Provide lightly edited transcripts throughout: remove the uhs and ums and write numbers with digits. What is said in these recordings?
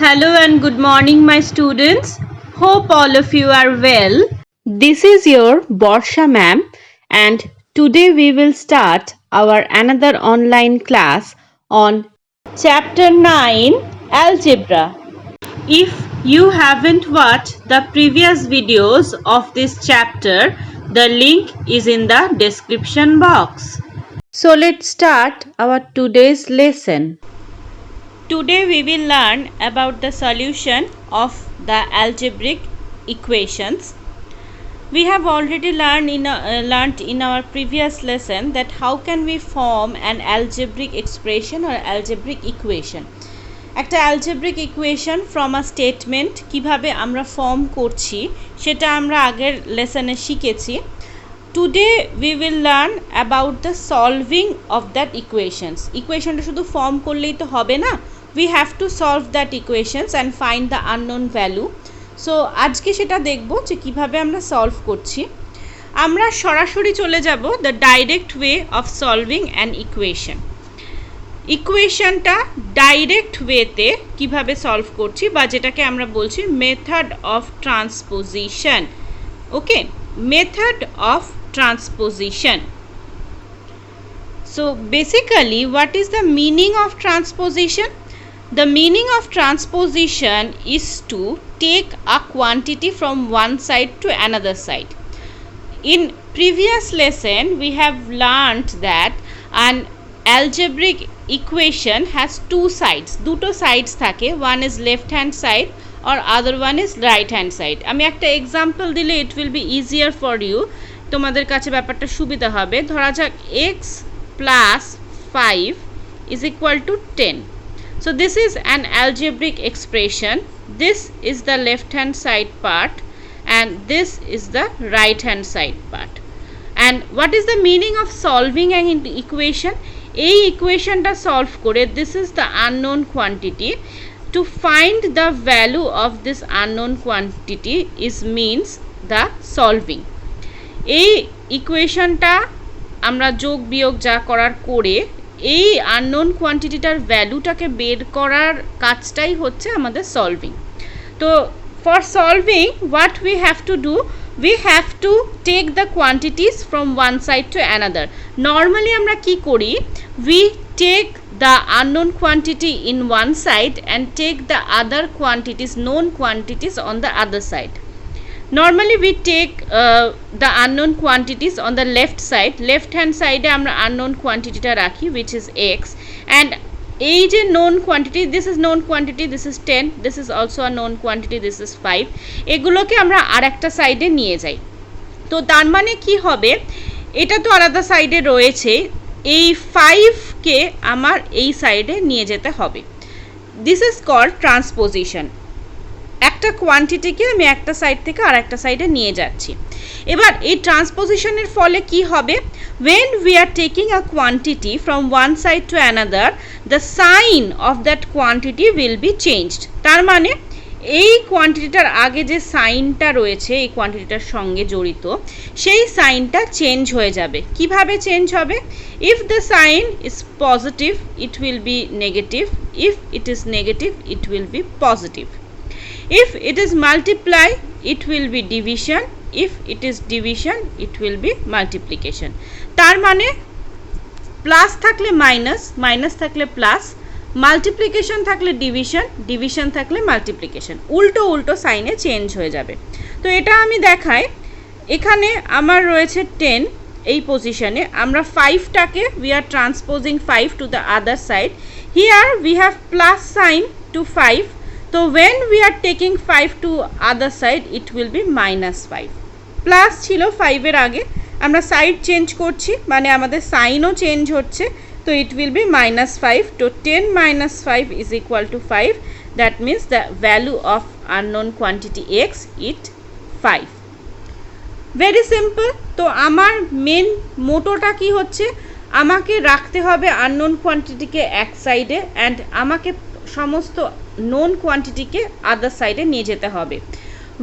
Hello and good morning, my students. Hope all of you are well. This is your Borsha ma'am, and today we will start our another online class on chapter 9 Algebra. If you haven't watched the previous videos of this chapter, the link is in the description box. So let's start our today's lesson. Today we will learn about the solution of the algebraic equations. We have already learned in our previous lesson that how can we form an algebraic expression or algebraic equation. একটা algebraic equation from a statement কিভাবে আমরা form করছি সেটা আমরা আগের লেসনে শিখেছি. Today we will learn about the solving of that equations. Equationটা শুধু form করলেই তো হবে না. We have to solve that equations and find the unknown value. So আজকে সেটা দেখব যে কিভাবে আমরা সলভ করছি. আমরা সরাসরি চলে যাব the direct way of solving an equation. ইকুয়েশনটা ডাইরেক্ট ওয়েতে কিভাবে সলভ করছি বা যেটাকে আমরা বলছি method of transposition. Okay, method of transposition. So basically what is the meaning of transposition? The meaning of transposition is to take a quantity from one side to another side. In previous lesson we have learned that an algebraic equation has two sides. দুটো sides থাকে, one is left hand side or other one is right hand side. আমি একটা example দিলে it will be easier for you. তোমাদের কাছে ব্যাপারটা সুবিধা হবে. ধরা যাক x plus 5 is equal to 10. So this is an algebraic expression. This is the left hand side part and this is the right hand side part. And what is the meaning of solving an equation? এই ইকুয়েশনটা solve করে this is the unknown quantity. To find the value of this unknown quantity is means the solving. এই ইকুয়েশনটা আমরা যোগ বিয়োগ যা করার করে এই আননোন কোয়ান্টিটিটার ভ্যালুটাকে বের করার কাজটাই হচ্ছে আমাদের সলভিং. তো for solving what we have to do, we have to take the quantities from one side to another. Normally আমরা কি করি, we take the unknown quantity in one side and take the other quantities, known quantities on the other side. Normally we take the unknown quantities on the left side. Left hand side e amra unknown quantity ta rakhi which is x, and ei je known quantity, this is known quantity, this is 10, this is also a known quantity, this is 5, eguloke amra arekta side e niye jai. তো তার মানে কি হবে, এটা তো আলাদা সাইডে রয়েছে, এই 5 কে আমার এই সাইডে নিয়ে যেতে হবে. This is called transposition. একটা কোয়ান্টিটিকে আমি একটা সাইড থেকে আর একটা সাইডে নিয়ে যাচ্ছি. এবার এই ট্রান্সপোজিশনের ফলে কি হবে, when we are taking a quantity from one side to another, the sign of that quantity will be changed. তার মানে এই কোয়ান্টিটিটার আগে যে সাইনটা রয়েছে এই কোয়ান্টিটিটার সঙ্গে জড়িত সেই সাইনটা চেঞ্জ হয়ে যাবে. কিভাবে চেঞ্জ হবে, if the sign is positive it will be negative, if it is negative it will be positive. If it is multiply it will be division, if it is division it will be multiplication. তার মানে plus থাকলে minus, minus থাকলে plus, multiplication থাকলে division, division থাকলে multiplication, উল্টো উল্টো সাইনে change হয়ে যাবে. তো এটা আমি দেখাই, এখানে আমার রয়েছে 10, এই পজিশনে আমরা 5টাকে we are transposing 5 to the other side. Here we have plus sign to 5. So when we are taking 5 to other side it will be minus 5. Plus ছিল 5 এর আগে, আমরা সাইড চেঞ্জ করছি মানে আমাদের সাইনও চেঞ্জ হচ্ছে, তো it will be minus 5. তো 10 minus 5 is equal to 5. That means the value of unknown quantity x is 5. Very simple. তো আমার মেন মোটোটা কি হচ্ছে, আমাকে রাখতে হবে unknown কোয়ান্টিটিকে এক সাইডে অ্যান্ড আমাকে সমস্ত known quantity কে other side এ নিয়ে যেতে হবে.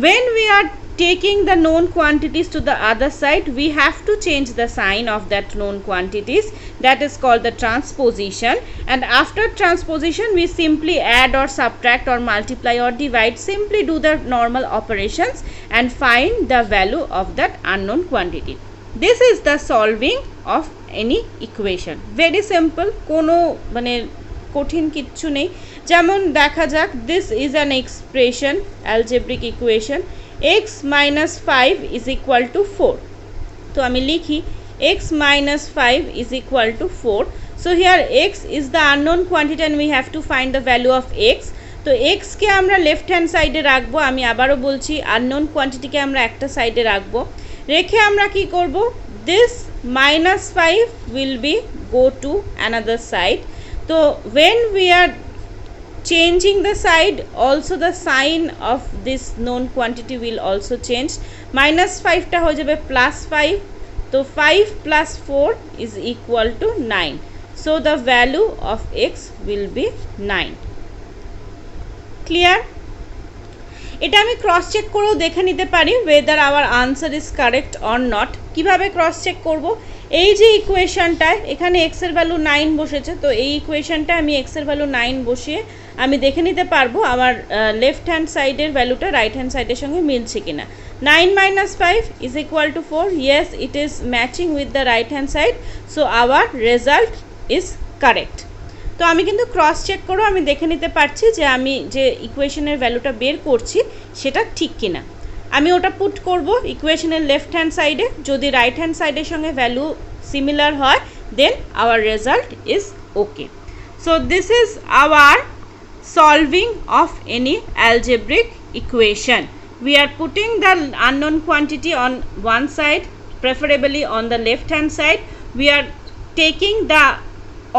When we are taking the known quantities to the other side, we have to change the sign of that known quantities. That is called the transposition. And after transposition, we simply add or subtract or multiply or divide, simply do the normal operations and find the value of that unknown quantity. This is the solving of any equation. Very simple, কোনো মানে কঠিন কিচ্ছু নেই। যেমন দেখা যাক, this is an expression, algebraic equation, x minus 5 is equal to 4. তো আমি লিখি x minus 5 is equal to 4. So here x is the unknown quantity and we have to find the value of x. তো x কে আমরা left hand সাইডে রাখবো। আমি আবারও বলছি, আননোন কোয়ান্টিটিকে আমরা একটা সাইডে রাখবো। রেখে আমরা কি করব, this minus 5 will be go to another side. So when we are changing the side, also the sign of this known quantity will also change. Minus 5 টা হয়ে যাবে plus 5. তো 5 plus 4 is equal to 9. So the value of x will be 9. Clear? এটা আমি cross check করেও দেখে নিতে পারি whether our answer is correct or not. কিভাবে ক্রস চেক করব, এই যে ইকুয়েশনটায় এখানে x এর ভ্যালু 9 বসেছে, তো এই ইকুয়েশনটা আমি x এর ভ্যালু 9 বসিয়ে আমি দেখে নিতে পারবো আমার লেফট হ্যান্ড সাইডের ভ্যালুটা রাইট হ্যান্ড সাইডের সঙ্গে মিলছে কিনা। 9 minus 5 is equal to 4. Yes, it is matching with the right hand side. So our result is correct. তো আমি কিন্তু ক্রস চেক করেও আমি দেখে নিতে পারছি যে আমি যে ইকুয়েশনের ভ্যালুটা বের করছি সেটা ঠিক কিনা। আমি ওটা পুট করব ইকুয়েশনের লেফট হ্যান্ড সাইডে, যদি রাইট হ্যান্ড সাইডের সঙ্গে ভ্যালু সিমিলার হয় then our result is okay. So this is our solving of any algebraic equation. We are putting the unknown quantity on one side, preferably on the left hand side. We are taking the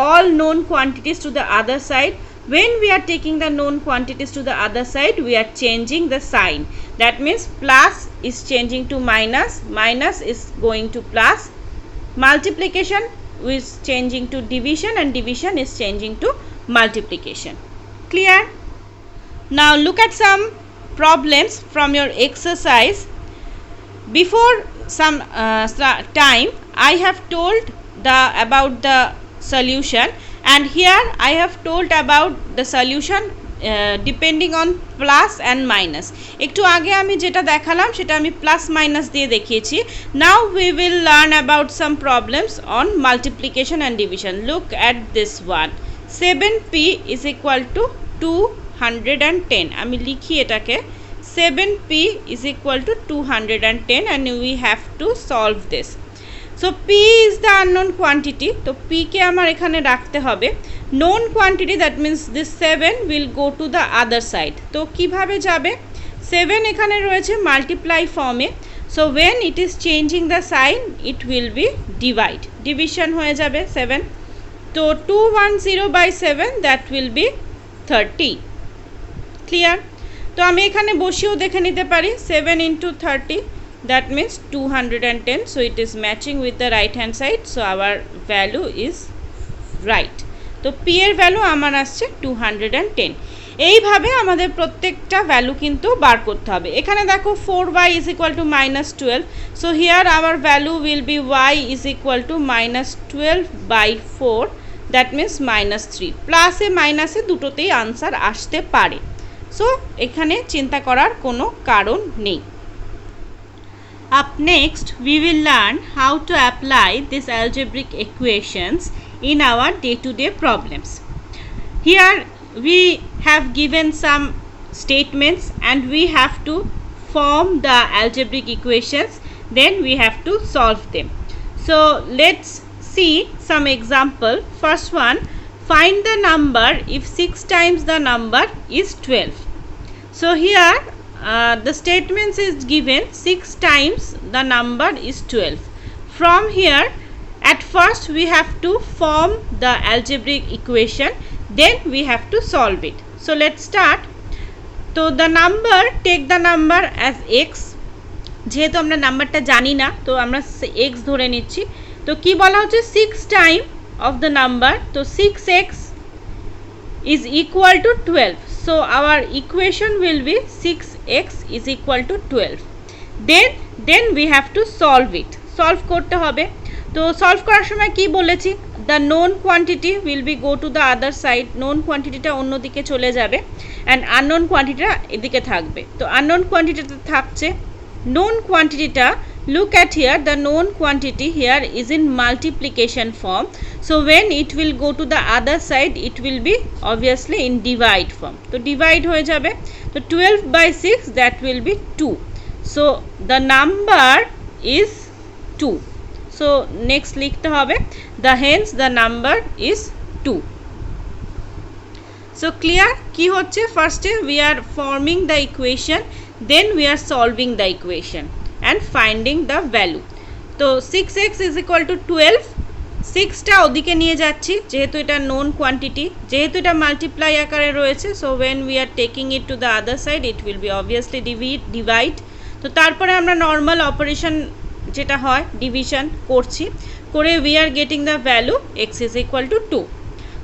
all known quantities to the other side. When we are taking the known quantities to the other side, we are changing the sign. That means plus is changing to minus, minus is going to plus, multiplication is changing to division, and division is changing to multiplication. Clear? Now look at some problems from your exercise. Before some time I have told about the solution, and here I have told about the solution depending on plus and minus. একটু আগে আমি যেটা দেখালাম সেটা আমি plus minus দিয়ে দেখিয়েছি। Now we will learn about some problems on multiplication and division. Look at this one. 7p is equal to 210. আমি লিখি এটাকে 7p is equal to 210 and we have to solve this. So p is the unknown quantity. তো p কে আমার এখানে রাখতে হবে। known quantity, that means this 7 will go to the other side. তো কিভাবে যাবে, 7 এখানে রয়েছে মাল্টিপ্লাই ফর্মে, so when it is changing the sign it will be divide, division হয়ে যাবে 7. তো 210 by 7 that will be 30. Clear? তো আমি এখানে বসিয়েও দেখে নিতে পারি 7 into 30, that means 210. So it is matching with the right hand side, so our value is right. তো p এর ভ্যালু আমার আসছে 210. এইভাবে আমাদের প্রত্যেকটা ভ্যালু কিন্তু বার করতে হবে। এখানে দেখো 4y is equal to minus 12. So here our value will be y is equal to minus 12 by 4. That means minus 3. প্লাসে মাইনাসে দুটোতেই আনসার আসতে পারে, সো এখানে চিন্তা করার কোনো কারণ নেই। Up next we will learn how to apply these algebraic equations in our day-to-day problems. Here we have given some statements and we have to form the algebraic equations, then we have to solve them. So let's see some example. First one, find the number if 6 times the number is 12. So here the statements is given 6 times the number is 12. From here at first we have to form the algebraic equation, then we have to solve it. So let's start. So the number, take the number as x. যেহেতু আমরা নাম্বারটা জানি না তো আমরা x ধরে নিচ্ছি। তো কি বলা হচ্ছে 6 টাইম of the number, তো 6x is equal to 12. So our equation will be 6x is equal to 12. then we have to solve it. Solve করতে হবে। তো সলভ করার সময় কি বলেছি, the known quantity will be go to the other side, known কোয়ান্টিটিটা অন্যদিকে চলে যাবে অ্যান্ড আননোন কোয়ান্টিটিটা এদিকে থাকবে। তো আননোন কোয়ান্টিটিটা থাকছে, known কোয়ান্টিটিটা look at here, the known quantity here is in multiplication form, so when it will go to the other side it will be obviously in divide form. So divide হয়ে যাবে, তো 12/6 that will be 2, so the number is 2. so next লিখতে হবে the hence the number is 2. so clear কি হচ্ছে, ফার্স্টে we are forming the equation, then we are solving the equation and finding the value. তো 6x is equal to 12, 6টা ওদিকে নিয়ে যাচ্ছি যেহেতু এটা নোন কোয়ান্টিটি, যেহেতু এটা মাল্টিপ্লাই আকারে রয়েছে, so when we are taking it to the other side it will be obviously divide. তো তারপরে আমরা নর্মাল অপারেশন যেটা হয় ডিভিশন করছি, করে we are getting the value x is equal to 2.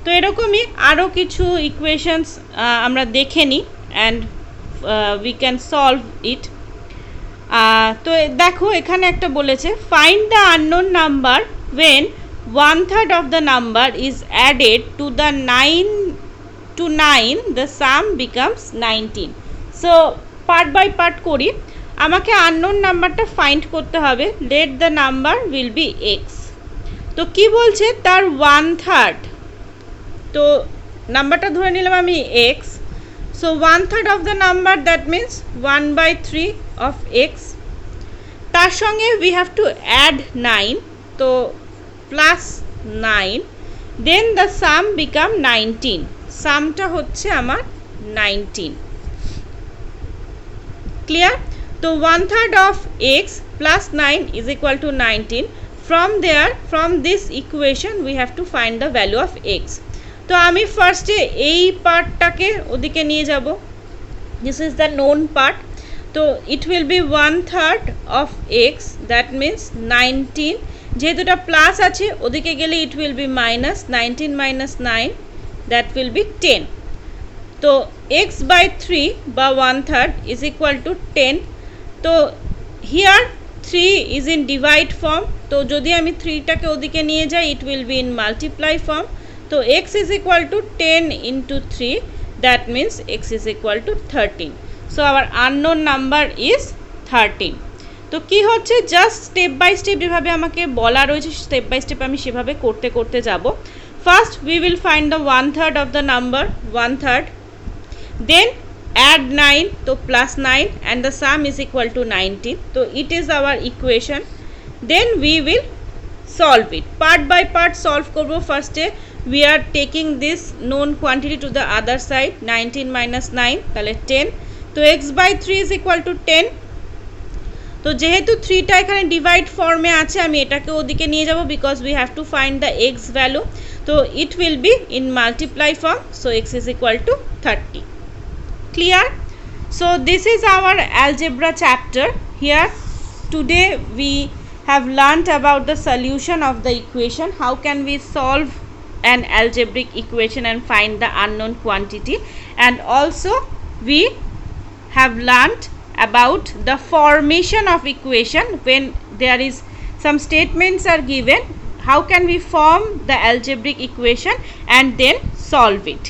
তো এরকমই আরও কিছু ইকুয়েশনস আমরা দেখে নিই and we can solve it. তো দেখো এখানে একটা বলেছে find the unknown number when 1/3 of the number is added to the 9 to 9 the sum becomes 19. so part by part করি, আমাকে আননোন নাম্বারটা ফাইন্ড করতে হবে, let the number will be x. তো কি বলছে তার 1/3, তো নাম্বারটা ধরে নিলাম আমি x, so 1/3 of the number that means 1/3 of x, তার সঙ্গে we have to add 9, তো plus 9, then the sum become 19, সামটা হচ্ছে আমার 19. ক্লিয়ার? তো 1/3 of x plus 9 is equal to 19. from there, from this equation we have to find the value of x. তো আমি ফার্স্টে এই পার্টটাকে ওদিকে নিয়ে যাব, this is the known part, তো it will be 1/3 of x that means 19, যেহেতু এটা প্লাস আছে ওদিকে গেলে it will be minus, 19 minus 9 that will be 10. তো x by 3 বা 1/3 is equal to 10. তো here 3 is in divide form, তো যদি আমি 3টাকে ওদিকে নিয়ে যাই it will be in multiply form. তো x is equal to 10 into 3 that means x is equal to 13. so our unknown number is 13. তো কি হচ্ছে জাস্ট স্টেপ বাই স্টেপ যেভাবে আমাকে বলা রয়েছে স্টেপ বাই স্টেপ আমি সেভাবে করতে করতে যাব। First we will find the 1/3 of the number, 1/3, then add 9, তো plus 9 and the sum is equal to 19. তো it is our equation, then we will solve it. part by part solve করব। ফার্স্টে we are taking this known quantity to the other side, 19 minus 9 তাহলে 10, তো x by 3 is equal to 10. তো যেহেতু 3টা এখানে divide ফর্মে আছে আমি এটাকে ওদিকে নিয়ে যাব because we have to find the x value, তো it will be in multiply form, so x is equal to 30. clear? so this is our algebra chapter. here today we have learnt about the solution of the equation, how can we solve an algebraic equation and find the unknown quantity, and also we have learnt about the formation of equation when there is some statements are given, how can we form the algebraic equation and then solve it.